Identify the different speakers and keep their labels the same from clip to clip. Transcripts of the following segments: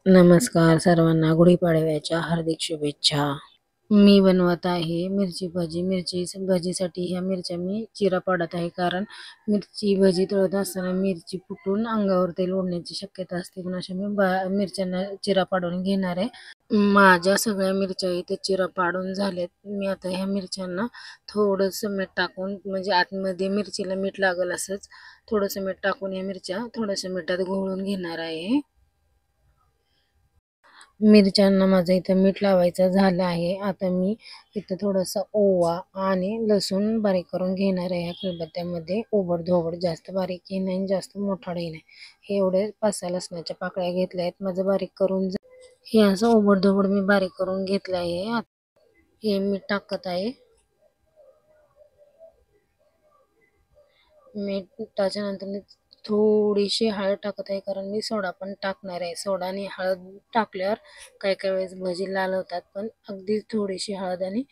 Speaker 1: नमस्कार सर्वांना, गुढीपाडव्याच्या हार्दिक शुभेच्छा. मी बनवत आहे मिरची भजी. मिरची भजीसाठी ह्या मिरच्या मी चिरा पाडत आहे, कारण मिरची भजी तळत असताना मिरची फुटून अंगावर तेल ओढण्याची शक्यता असते, म्हणून अशा मी मिरच्यांना चिरा पाडून घेणार आहे. माझ्या सगळ्या मिरच्या इथे चिरा पाडून झाल्यात. मी आता ह्या मिरच्यांना थोडंसं मीठ टाकून, म्हणजे आतमध्ये मिरचीला मीठ लागल असंच थोडंसं मीठ टाकून या मिरच्या थोड्याशा मिठात घोळून घेणार आहे. मिरच्यांना माझं इथं मीठ लावायचं झालं आहे. आता मी इथं थोडासा ओवा आणि लसूण बारीक करून घेणार आहे. ह्या खलबत्त्यामध्ये ओबडधोबड, जास्त बारीकही नाही जास्त मोठाही नाही, हे एवढे 5-6 लसणाच्या पाकळ्या घेतल्या आहेत. माझं बारीक करून हे असं ओबडधोबड मी बारीक करून घेतलं आहे. हे मी टाकत आहे. मीठ टाकल्यानंतर मी थोडीशी हळद टाकत आहे, कारण मी सोडा पण टाकणार आहे. सोडा आणि हळद टाकल्यावर काही काही वेळेस भजी लाल होतात, पण अगदी थोडीशी हळद आणि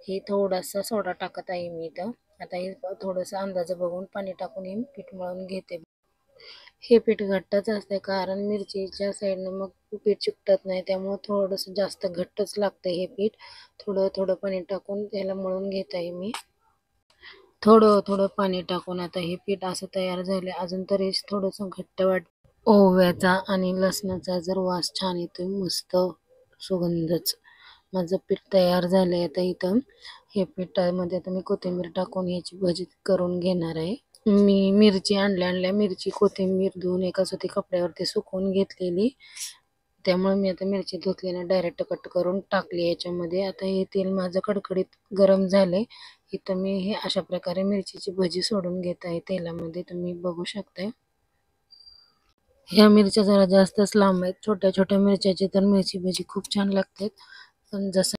Speaker 1: ही थोडासा सोडा टाकत आहे मी इथं. आता हे थोडंसं अंदाज बघून पाणी टाकून हे पीठ मळून घेते. हे पीठ घट्टच असते, कारण मिरचीच्या साईडनं मग पीठ चिकटत नाही, त्यामुळे थोडंसं जास्त घट्टच लागतं हे पीठ. थोडं थोडं पाणी टाकून त्याला मळून घेत आहे मी. थोडं थोडं पाणी टाकून आता हे पीठ असं तयार झाले. अजून तरी थोडंसं घट्ट ओव्याचा आणि लसणाचा जर वास छान येतो, मस्त सुगंधच. माझं पीठ तयार झालंय. आता इथं हे पिठामध्ये आता मी कोथिंबीर टाकून ह्याची भजी करून घेणार आहे. मी मिरची आणल्या मिरची कोथिंबीर धुवून एका सुती कपड्यावरती सुकवून घेतलेली, त्यामुळे मी आता मिरची धुतल्याने डायरेक्ट कट करून टाकली याच्यामध्ये. आता हे तेल माझं कडकडीत गरम झाले. इथं मी हे अशा प्रकारे मिरचीची भजी सोडून घेत आहे तेलामध्ये, तुम्ही बघू शकताय. ह्या मिरच्या जरा जास्तच लांब आहेत. छोट्या छोट्या मिरच्याची तर मिरची भजी खूप छान लागते. पण जसं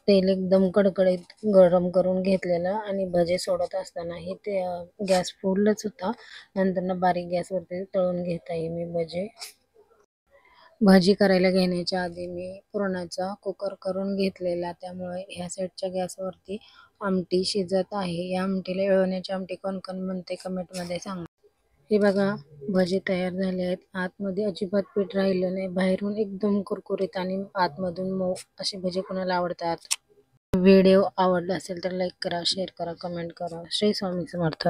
Speaker 1: तेल एकदम कडकडीत गरम करून घेतलेलं आणि भजे सोडत असताना हे ते गॅस फुलच होता. नंतर बारीक गॅसवरती तळून घेत आहे मी भजे. भाजी करायला घेण्याच्या आधी मी पुरणाचा कुकर करून घेतलेला, त्यामुळे ह्या साईडच्या गॅसवरती आमटी शिजत आहे. या आमटीला येळवण्याची आमटी कोण कोण म्हणते कमेंटमध्ये सांगा. हे बघा, भजी तयार झाले आहेत. आतमध्ये अजिबात पीठ राहिलं नाही, बाहेरून एकदम कुरकुरीत आणि आतमधून मऊ असे भजी कोणाला आवडतात. व्हिडिओ आवडला असेल तर लाईक करा, शेअर करा, कमेंट करा. श्री स्वामी समर्थ.